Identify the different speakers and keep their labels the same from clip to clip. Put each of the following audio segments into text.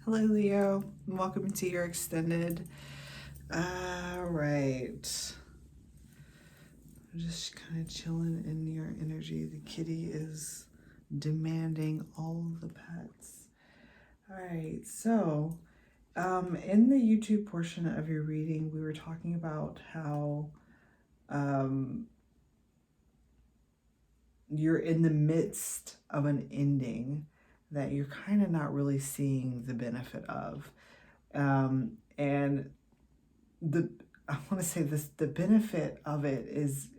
Speaker 1: Hello, Leo. Welcome to your extended. All right. I'm just kind of chilling in your energy. The kitty is demanding all the pets. All right. So, in the YouTube portion of your reading, we were talking about how you're in the midst of an ending that you're kind of not really seeing the benefit of. And the I want to say this, the benefit of it is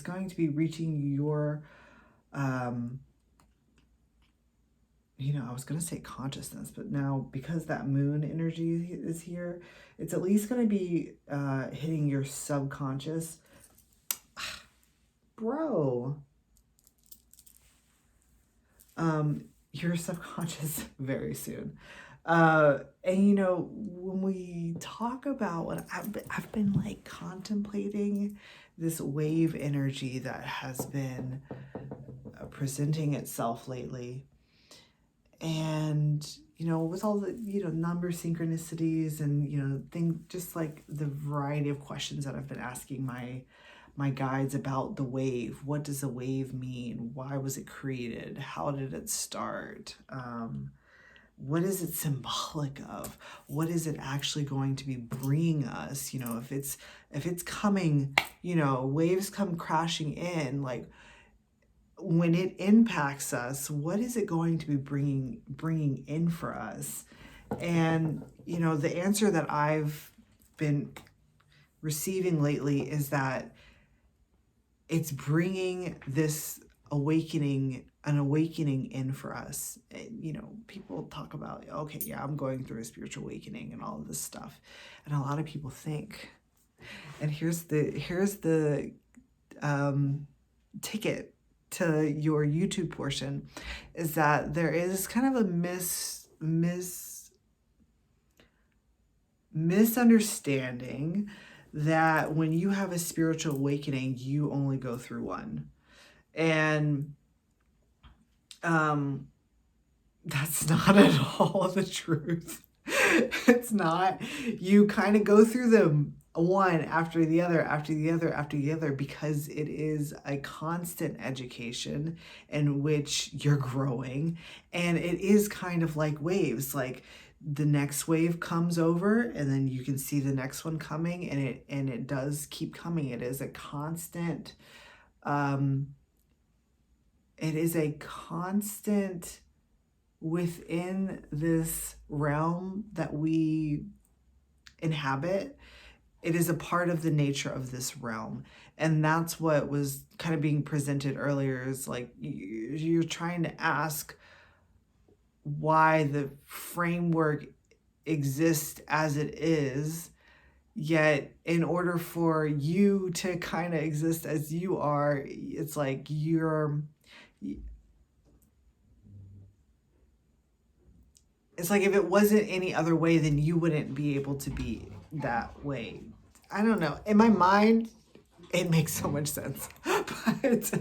Speaker 1: going to be reaching your I was going to say consciousness, but now because that moon energy is here, it's at least going to be hitting your subconscious. Bro, your subconscious very soon. And when we talk about what I've been like contemplating this wave energy that has been presenting itself lately. And, with all the, number synchronicities and, things, just like the variety of questions that I've been asking my guides about the wave. What does a wave mean? Why was it created? How did it start? What is it symbolic of? What is it actually going to be bringing us? If it's coming, waves come crashing in, like when it impacts us, what is it going to be bringing in for us? And the answer that I've been receiving lately is that it's bringing this an awakening in for us. People talk about, okay, yeah, I'm going through a spiritual awakening and all of this stuff. And a lot of people think, and here's the ticket to your YouTube portion, is that there is kind of a misunderstanding that when you have a spiritual awakening, you only go through one. And that's not at all the truth. It's not. You kind of go through them one after the other, after the other, after the other, because it is a constant education in which you're growing. And it is kind of like waves. Like the next wave comes over and then you can see the next one coming, and it does keep coming. It is a constant within this realm that we inhabit. It is a part of the nature of this realm. And that's what was kind of being presented earlier, is like you're trying to ask why the framework exists as it is, yet in order for you to kind of exist as you are, it's like it's like if it wasn't any other way, then you wouldn't be able to be that way. I don't know. In my mind, it makes so much sense. But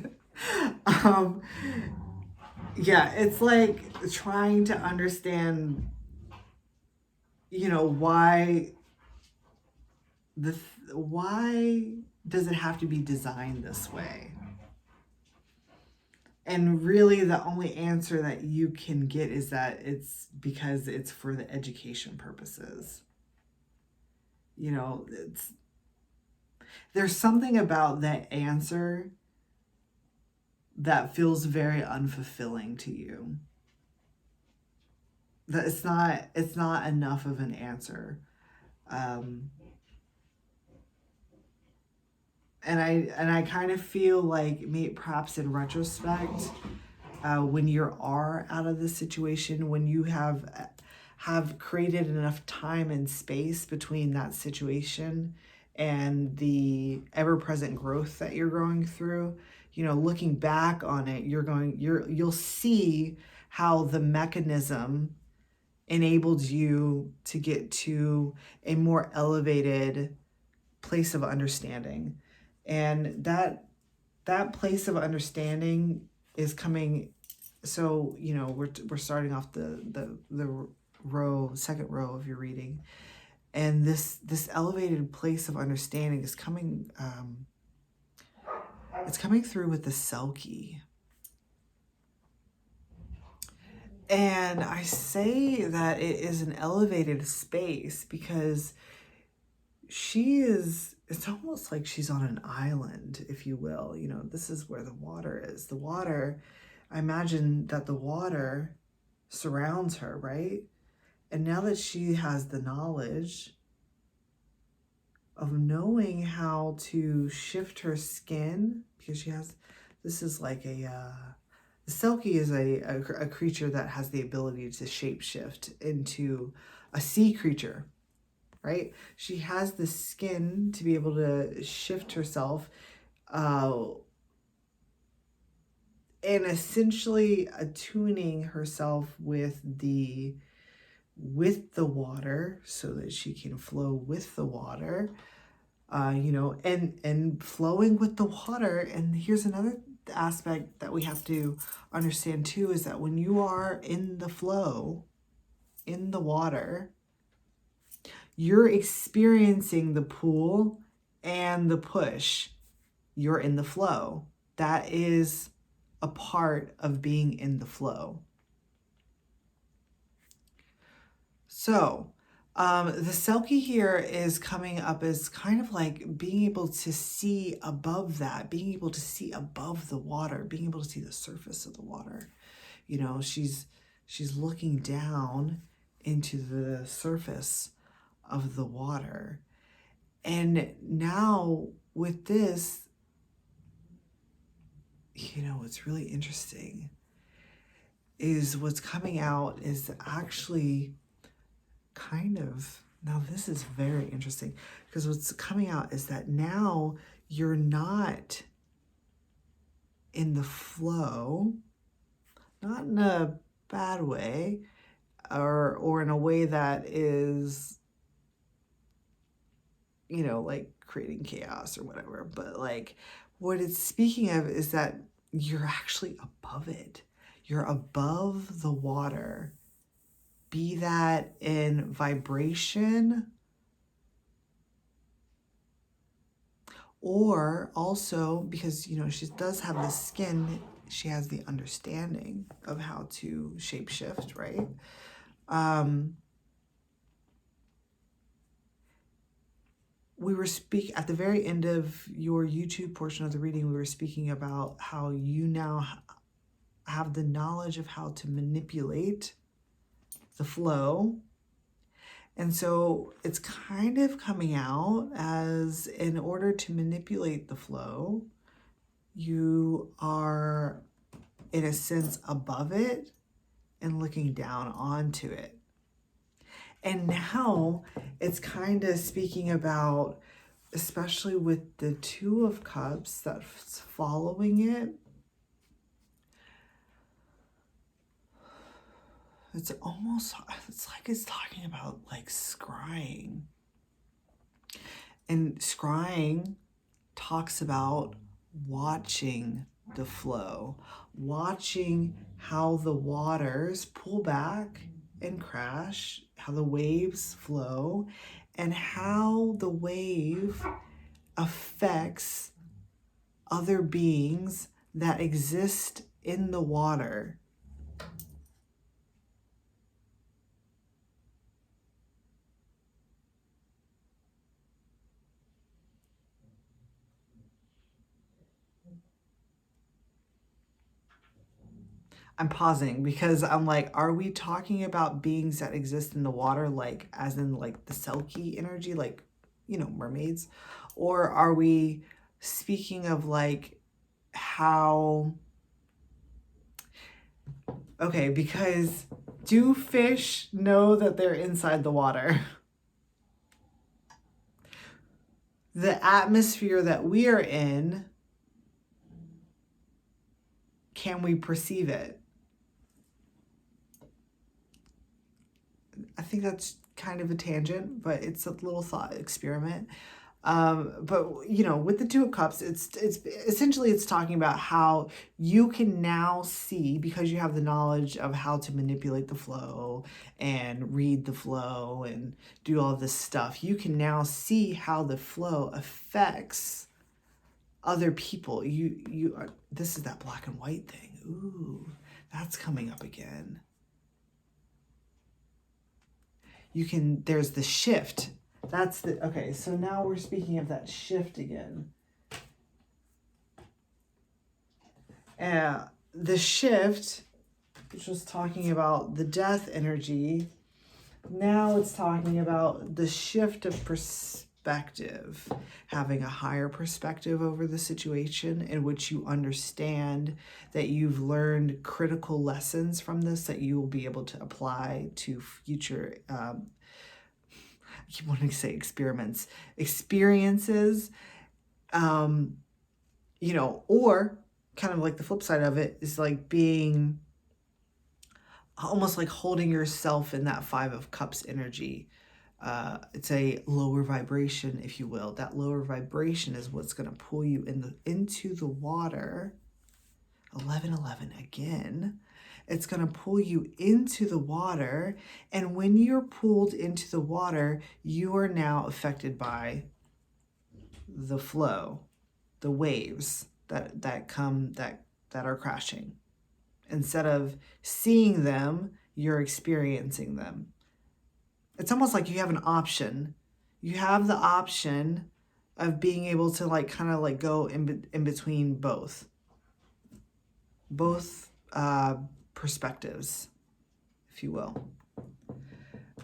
Speaker 1: yeah, it's like trying to understand, why why does it have to be designed this way? And really the only answer that you can get is that it's because it's for the education purposes. There's something about that answer that feels very unfulfilling to you. That it's not enough of an answer. And I kind of feel like perhaps in retrospect, when you are out of the situation, when you have created enough time and space between that situation and the ever-present growth that you're going through, looking back on it, you'll see how the mechanism enabled you to get to a more elevated place of understanding. And that place of understanding is coming. So we're starting off the second row of your reading. And this elevated place of understanding is coming, it's coming through with the Selkie. And I say that it is an elevated space because it's almost like she's on an island, if you will. You know, this is where the water is. The water, I imagine that the water surrounds her, right? And now that she has the knowledge of knowing how to shift her skin, because this is like the Selkie is a creature that has the ability to shapeshift into a sea creature, right? She has the skin to be able to shift herself and essentially attuning herself with the water so that she can flow with the water, and flowing with the water. And here's another aspect that we have to understand too, is that when you are in the flow, in the water, you're experiencing the pull and the push. You're in the flow. That is a part of being in the flow. So the Selkie here is coming up as kind of like being able to see above that, being able to see above the water, being able to see the surface of the water. You know, she's looking down into the surface of the water. And now with this, you know, what's really interesting is what's coming out is actually now this is very interesting, because what's coming out is that now you're not in the flow, not in a bad way, or in a way that is, you know, like creating chaos or whatever. But like what it's speaking of is that you're actually above it. You're above the water, be that in vibration, or also because, you know, she does have the skin, she has the understanding of how to shapeshift, right? We were at the very end of your YouTube portion of the reading, we were speaking about how you now have the knowledge of how to manipulate the flow. And so it's kind of coming out as, in order to manipulate the flow, you are in a sense above it and looking down onto it. And now it's kind of speaking about, especially with the Two of Cups that's following it, it's like it's talking about like scrying. And scrying talks about watching the flow, watching how the waters pull back and crash, how the waves flow, and how the wave affects other beings that exist in the water. I'm pausing because I'm like, are we talking about beings that exist in the water, like as in like the Selkie energy, like, you know, mermaids? Or are we speaking of like how, okay, because do fish know that they're inside the water? The atmosphere that we are in, can we perceive it? I think that's kind of a tangent, but it's a little thought experiment. But you know, with the Two of Cups, it's essentially it's talking about how you can now see, because you have the knowledge of how to manipulate the flow and read the flow and do all this stuff. You can now see how the flow affects other people. You are, this is that black and white thing. Ooh, that's coming up again. You can, there's the shift. That's the, okay, so now we're speaking of that shift again. The shift, which was talking about the death energy, now it's talking about the shift of perspective, having a higher perspective over the situation in which you understand that you've learned critical lessons from this that you will be able to apply to future I keep wanting to say experiences, you know, or kind of like the flip side of it is like being almost like holding yourself in that Five of Cups energy. It's a lower vibration, if you will. That lower vibration is what's going to pull you into the water. 1111 again. It's going to pull you into the water. And when you're pulled into the water, you are now affected by the flow, the waves that come, that are crashing. Instead of seeing them, you're experiencing them. It's almost like you have an option. You have the option of being able to like kind of like go in between both perspectives, if you will.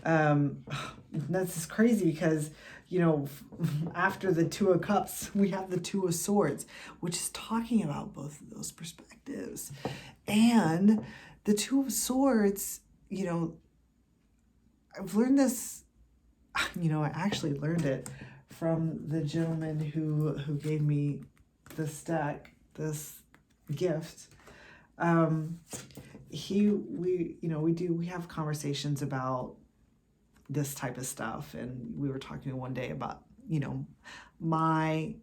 Speaker 1: That's just crazy because, you know, after the Two of Cups, we have the Two of Swords, which is talking about both of those perspectives. And the Two of Swords, you know, I've learned this, you know, I actually learned it from the gentleman who gave me this deck, this gift. We have conversations about this type of stuff, and we were talking one day about, you know, my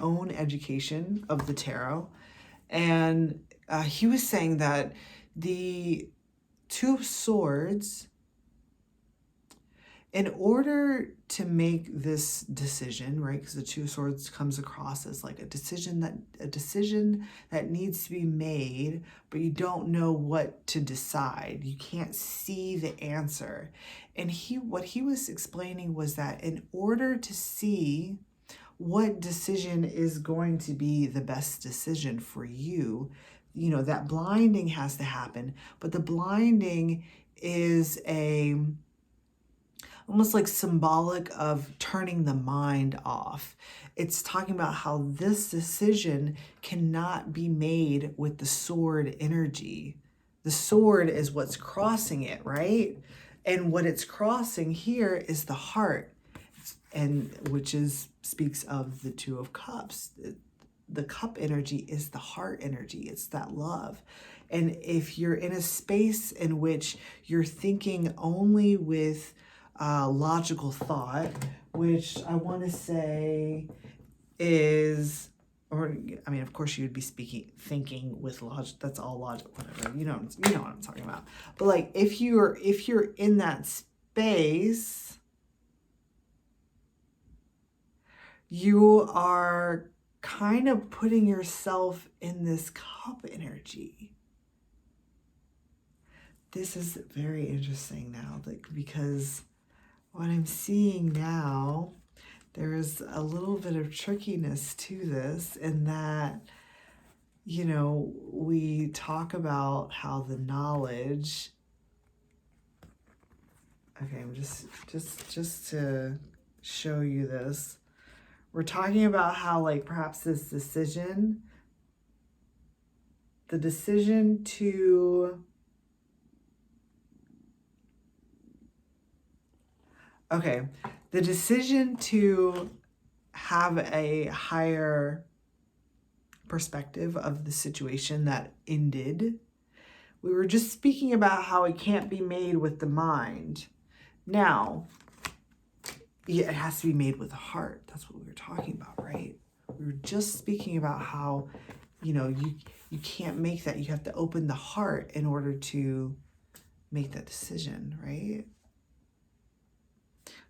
Speaker 1: own education of the tarot, and he was saying that the Two of Swords, in order to make this decision, right, because the Two of Swords comes across as like a decision that needs to be made, but you don't know what to decide. You can't see the answer. And what he was explaining was that in order to see what decision is going to be the best decision for you, you know, that blinding has to happen. But the blinding is almost like symbolic of turning the mind off. It's talking about how this decision cannot be made with the sword energy. The sword is what's crossing it, right? And what it's crossing here is the heart, and which speaks of the Two of Cups. The cup energy is the heart energy. It's that love. And if you're in a space in which you're thinking only with logical thought, which I want to say is, or I mean, of course you'd be thinking with logic. That's all logic, whatever. You know what I'm talking about. But like, if you're in that space, you are kind of putting yourself in this cup energy. This is very interesting now, because what I'm seeing now, there is a little bit of trickiness to this, in that, you know, we talk about how the knowledge, okay, I'm just to show you this, we're talking about how like perhaps this decision, the decision to, okay, the decision to have a higher perspective of the situation that ended. We were just speaking about how it can't be made with the mind. Now, yeah, it has to be made with the heart. That's what we were talking about, right? We were just speaking about how, you can't make that. You have to open the heart in order to make that decision, right?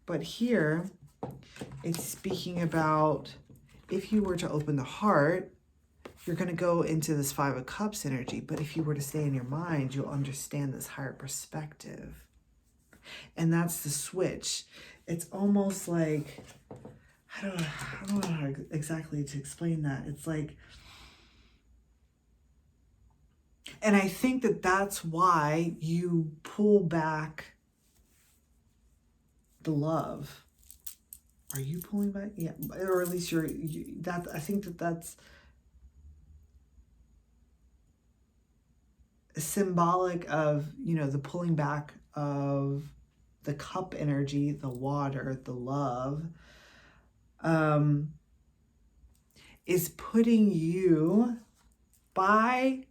Speaker 1: But here, it's speaking about if you were to open the heart, you're going to go into this Five of Cups energy. But if you were to stay in your mind, you'll understand this higher perspective. And that's the switch. It's almost like, I don't know how exactly to explain that. It's like, and I think that that's why you pull back the love. Are you pulling back? Yeah, or at least that. I think that that's symbolic of, the pulling back of the cup energy, the water, the love, is putting you by,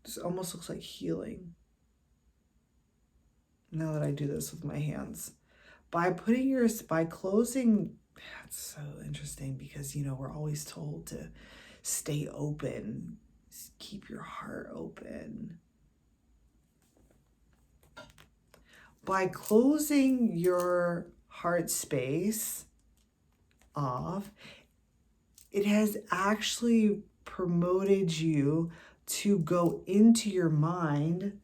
Speaker 1: this almost looks like healing. Now that I do this with my hands, by closing, that's so interesting because, we're always told to stay open, keep your heart open. By closing your heart space off, it has actually promoted you to go into your mind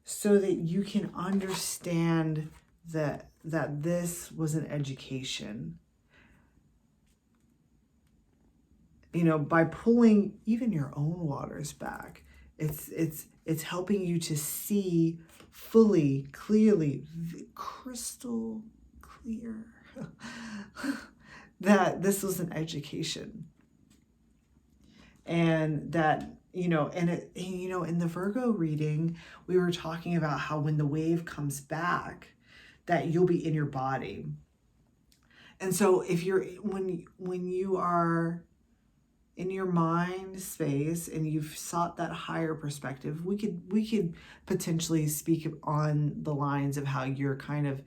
Speaker 1: so that you can understand that this was an education. By pulling even your own waters back, it's helping you to see fully, clearly, crystal clear that this was an education. And that, in the Virgo reading, we were talking about how when the wave comes back, that you'll be in your body. And so when you are in your mind space and you've sought that higher perspective, we could potentially speak on the lines of how you're kind of,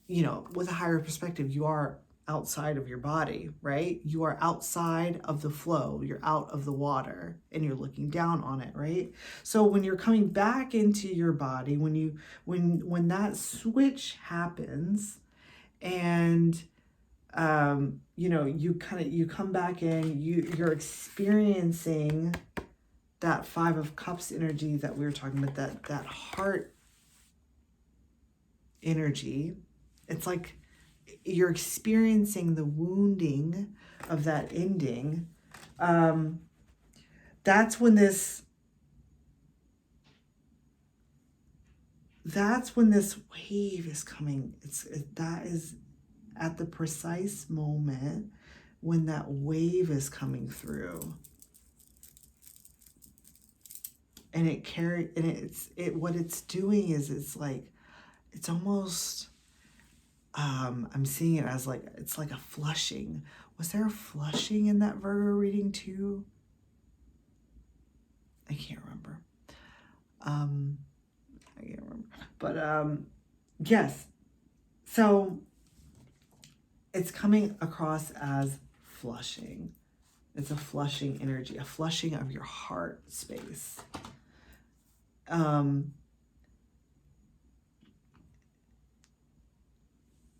Speaker 1: with a higher perspective, you are outside of your body, right? You are outside of the flow, you're out of the water and you're looking down on it, right? So when you're coming back into your body, when that switch happens and you come back in, you're experiencing that Five of Cups energy that we were talking about, that heart energy. It's like you're experiencing the wounding of that ending. That's when this wave is coming. That is at the precise moment when that wave is coming through. And what it's doing is it's almost, I'm seeing it as it's like a flushing. Was there a flushing in that Virgo reading too? I can't remember. But yes. So it's coming across as flushing. It's a flushing energy, a flushing of your heart space.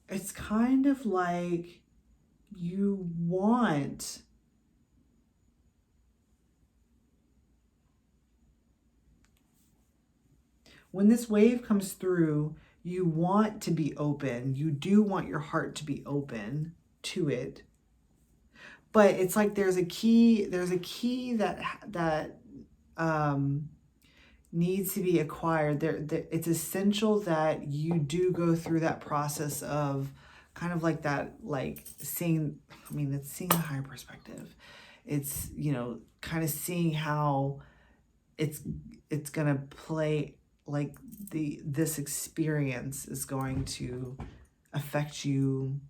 Speaker 1: It's kind of like you want when this wave comes through, you want to be open. You do want your heart to be open to it. But it's like there's a key that needs to be acquired. It's essential that you do go through that process of kind of like that, like seeing, it's seeing a higher perspective. It's, kind of seeing how it's going to play, like this experience is going to affect you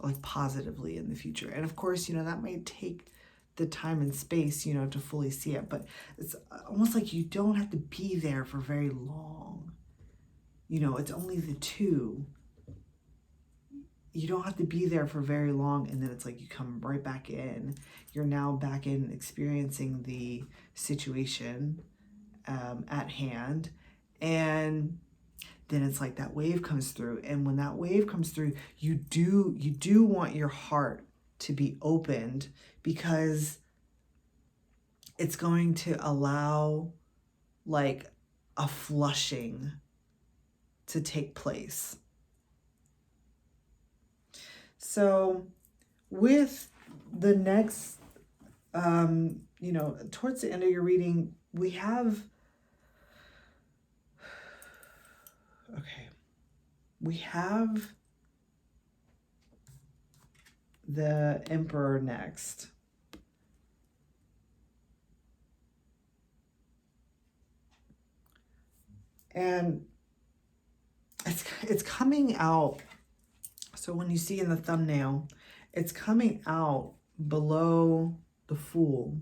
Speaker 1: like positively in the future. And of course, that might take the time and space, to fully see it, but it's almost like you don't have to be there for very long. It's only the two you don't have to be there for very long, and then it's like you come right back in. You're now back in experiencing the situation at hand, and then it's like that wave comes through, and when that wave comes through, you do want your heart to be opened, because it's going to allow like a flushing to take place. So with the next, towards the end of your reading, we have, the Emperor next. And it's coming out. So when you see in the thumbnail, it's coming out below the Fool.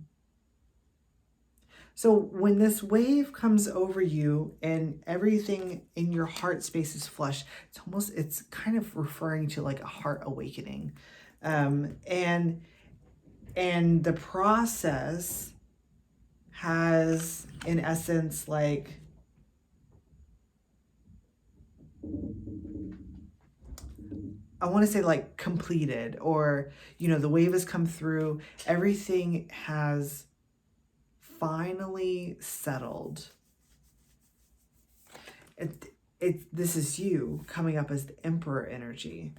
Speaker 1: So when this wave comes over you and everything in your heart space is flush, it's kind of referring to like a heart awakening. And the process has, in essence, like, I want to say like completed, or, the wave has come through, everything has finally settled. This is you coming up as the Emperor energy.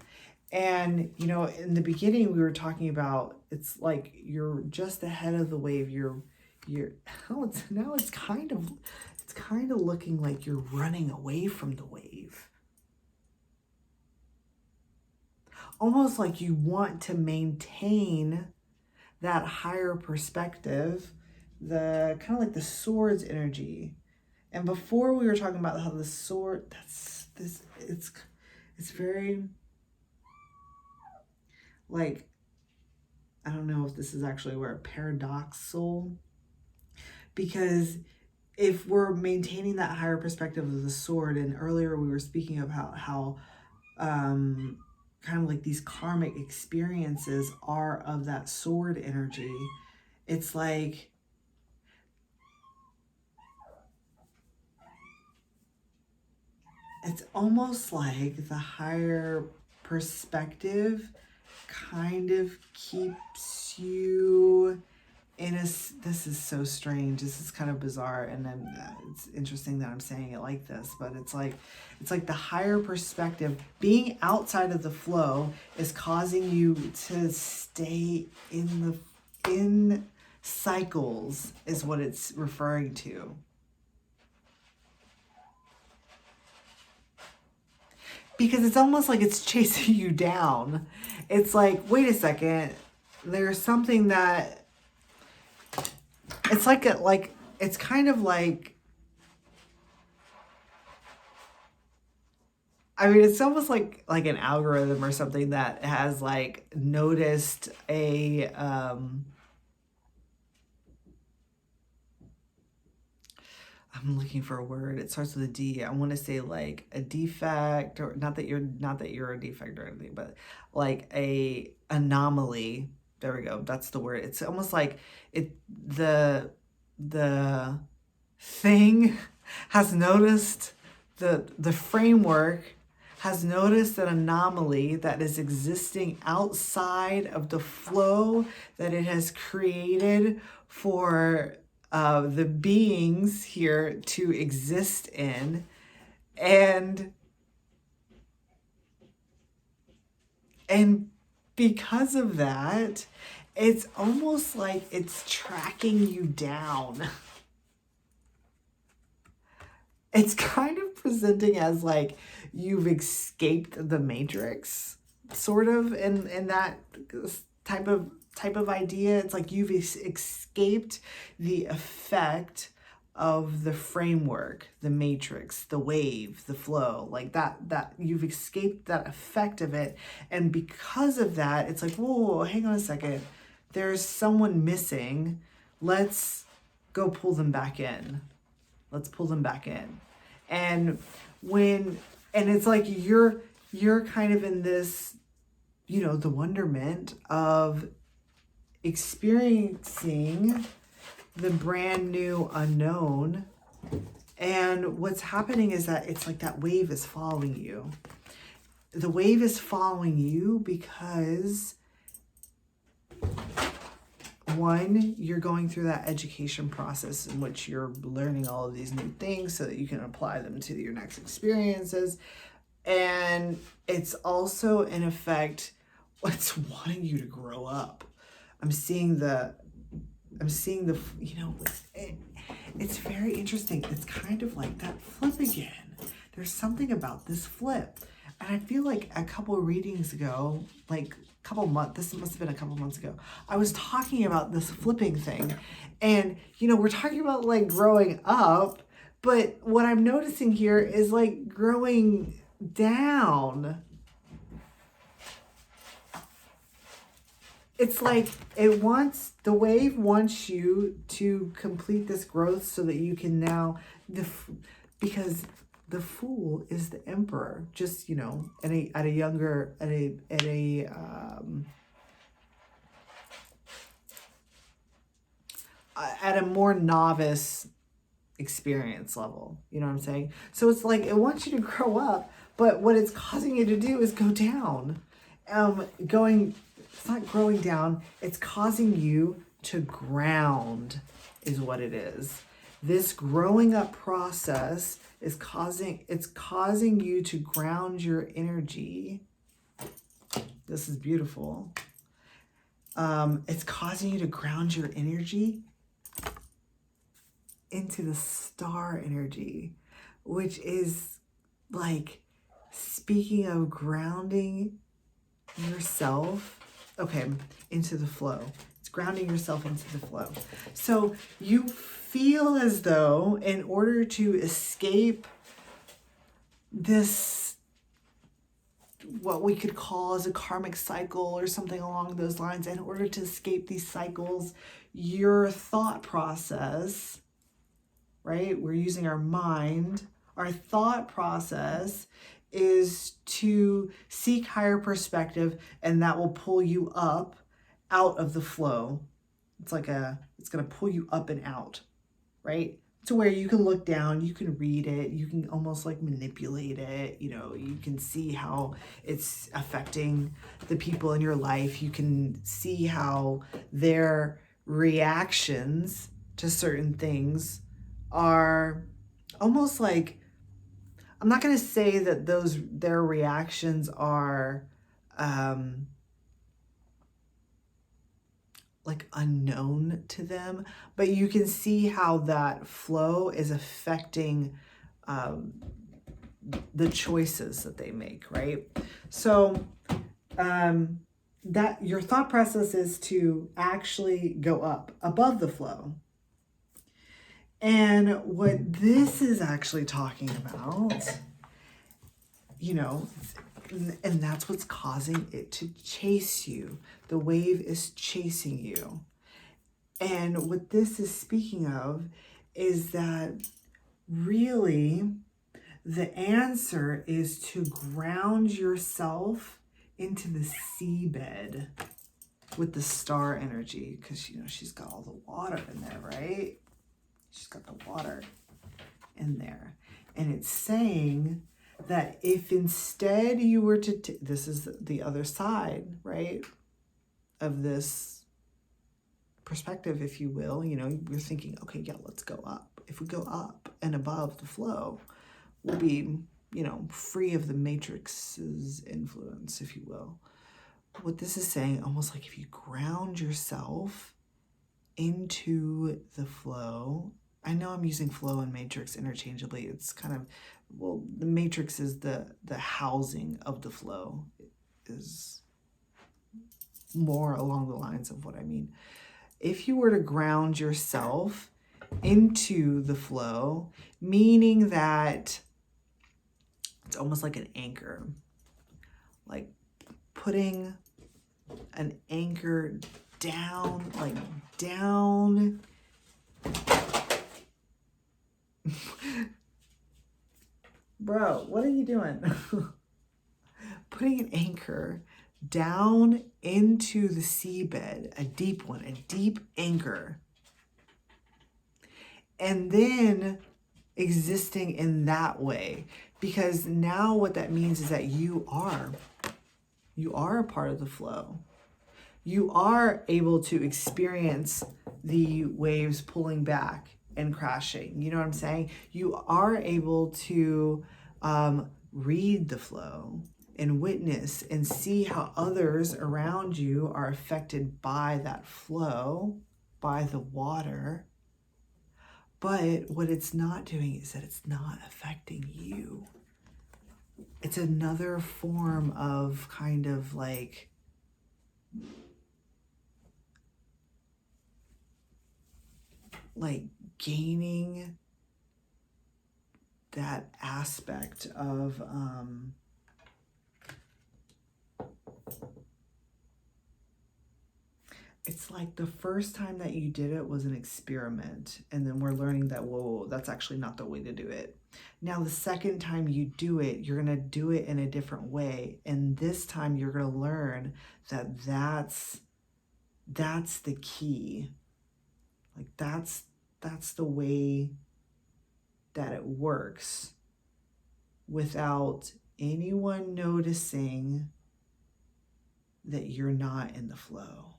Speaker 1: And, in the beginning we were talking about, it's like you're just ahead of the wave. It's kind of looking like you're running away from the wave. Almost like you want to maintain that higher perspective, the kind of like the Swords energy. And before we were talking about how the sword, it's very like, I don't know if this is actually where paradoxical, because if we're maintaining that higher perspective of the sword, and earlier we were speaking of how kind of like these karmic experiences are of that sword energy, it's like it's almost like the higher perspective kind of keeps you in a, this is so strange, this is kind of bizarre, and then it's interesting that I'm saying it like this, but it's like the higher perspective, being outside of the flow, is causing you to stay in cycles, is what it's referring to. Because it's almost like it's chasing you down. It's like, wait a second, there's something that, it's like it's kind of like, I mean, it's almost like an algorithm or something that has like noticed a, I'm looking for a word. It starts with a D. I want to say like a defect, or not that you're a defect or anything, but like a anomaly. There we go. That's the word. It's almost like the thing has noticed, the framework has noticed an anomaly that is existing outside of the flow that it has created for the beings here to exist in. And because of that, it's almost like it's tracking you down. It's kind of presenting as like you've escaped the Matrix, sort of, in that type of idea. It's like you've escaped the effect of the framework, the Matrix, the wave, the flow, like that you've escaped that effect of it. And because of that, it's like, whoa, hang on a second, there's someone missing. Let's go pull them back in. Let's pull them back in. And it's like you're kind of in this the wonderment of experiencing the brand new unknown. And what's happening is that it's like that wave is following you. The wave is following you because, one, you're going through that education process in which you're learning all of these new things so that you can apply them to your next experiences. And it's also, in effect, what's wanting you to grow up. I'm seeing the, it's very interesting. It's kind of like that flip again. There's something about this flip. And I feel like a couple of readings ago, this must have been a couple months ago, I was talking about this flipping thing. And, we're talking about like growing up, but what I'm noticing here is like growing down. It's like the wave wants you to complete this growth so that you can now, because the Fool is the emperor, just, at a more novice experience level, you know what I'm saying? So it's like, it wants you to grow up, but what it's causing you to do is go down. It's not growing down, it's causing you to ground, is what it is. This growing up process is causing you to ground your energy. This is beautiful. It's causing you to ground your energy into the star energy, which is like, speaking of grounding yourself, into the flow. It's grounding yourself into the flow. So you feel as though, in order to escape this, what we could call as a karmic cycle or something along those lines, in order to escape these cycles, your thought process, right? We're using our mind. Our thought process is to seek higher perspective, and that will pull you up out of the flow. It's going to pull you up and out, right? To where you can look down, you can read it, you can almost like manipulate it, you can see how it's affecting the people in your life. You can see how their reactions to certain things are almost like, I'm not going to say that their reactions are like unknown to them, but you can see how that flow is affecting the choices that they make, right? So that your thought process is to actually go up above the flow. And what this is actually talking about, and that's what's causing it to chase you. The wave is chasing you. And what this is speaking of is that really the answer is to ground yourself into the seabed with the star energy, because, she's got all the water in there, right? She's got the water in there. And it's saying that if instead you were to, this is the other side, right, of this perspective, if you will, you're thinking, okay, yeah, let's go up. If we go up and above the flow, we'll be, free of the matrix's influence, if you will. What this is saying, almost like if you ground yourself into the flow. I know I'm using flow and matrix interchangeably. It's kind of, the matrix is the housing of the flow, is more along the lines of what I mean. If you were to ground yourself into the flow, meaning that it's almost like an anchor, like putting an anchor down, Bro, what are you doing? Putting an anchor down into the seabed, a deep one, a deep anchor, and then existing in that way. Because now what that means is that you are a part of the flow. You are able to experience the waves pulling back and crashing. You know what I'm saying? You are able to read the flow and witness and see how others around you are affected by that flow, by the water. But what it's not doing is that it's not affecting you. It's another form of kind of like gaining that aspect of it's like the first time that you did it was an experiment, and then we're learning that, whoa, that's actually not the way to do it. Now the second time you do it, you're going to do it in a different way, and this time you're going to learn that that's the key. Like that's the way that it works without anyone noticing that you're not in the flow.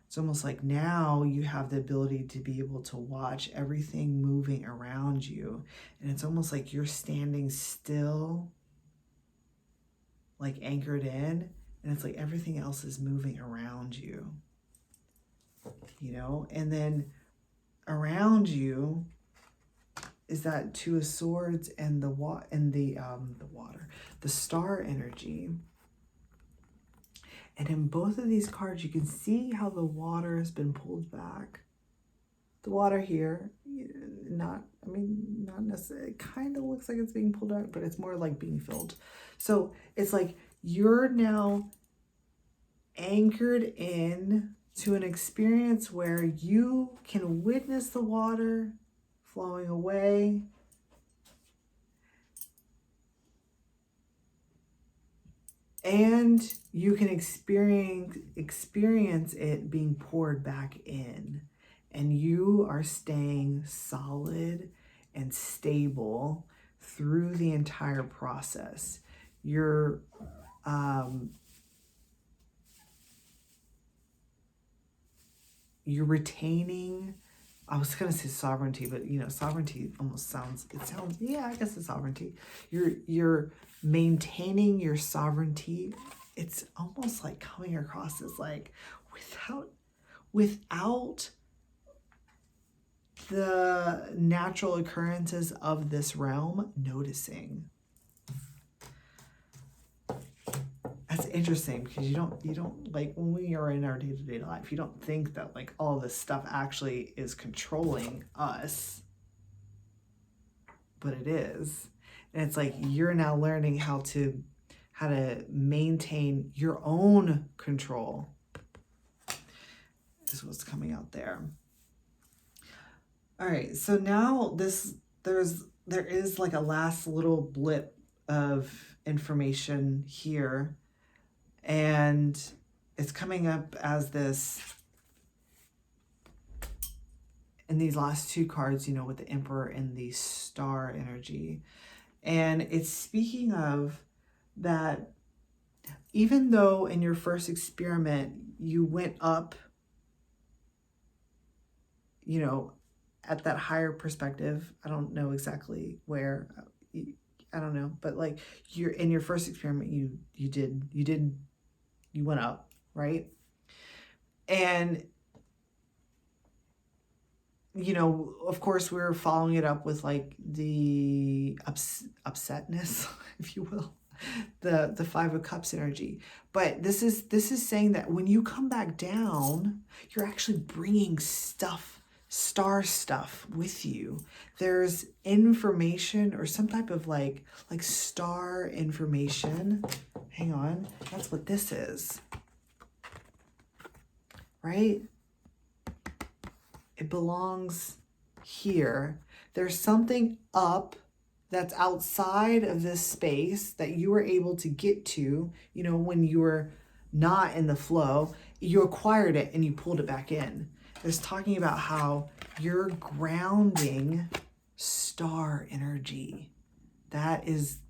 Speaker 1: It's almost like now you have the ability to be able to watch everything moving around you. And it's almost like you're standing still, like anchored in, and it's like everything else is moving around you. You know, and then around you is that Two of Swords and the water, the star energy. And in both of these cards, you can see how the water has been pulled back. The water here, not necessarily, it kind of looks like it's being pulled out, but it's more like being filled. So it's like you're now anchored in to an experience where you can witness the water flowing away. And you can experience it being poured back in. And you are staying solid and stable through the entire process. You're retaining, I was going to say sovereignty, but sovereignty almost sounds, yeah, I guess it's sovereignty. You're maintaining your sovereignty. It's almost like coming across as like without the natural occurrences of this realm noticing. That's interesting, because you don't like, when we are in our day-to-day life, you don't think that like all this stuff actually is controlling us, but it is. And it's like you're now learning how to maintain your own control. This is what's coming out there. All right, so now there is like a last little blip of information here, and it's coming up as this in these last two cards, with the Emperor and the star energy. And it's speaking of that even though in your first experiment you went up, at that higher perspective, I don't know exactly where, I don't know, but like in your first experiment, you went up, right? And of course, we're following it up with like the upsetness, if you will, the Five of Cups energy. But this is saying that when you come back down, you're actually bringing star stuff with you. There's information or some type of like star information. Hang on, that's what this is, right? It belongs here. There's something up that's outside of this space that you were able to get to, you know, when you were not in the flow, you acquired it and you pulled it back in. It's talking about how you're grounding star energy. That is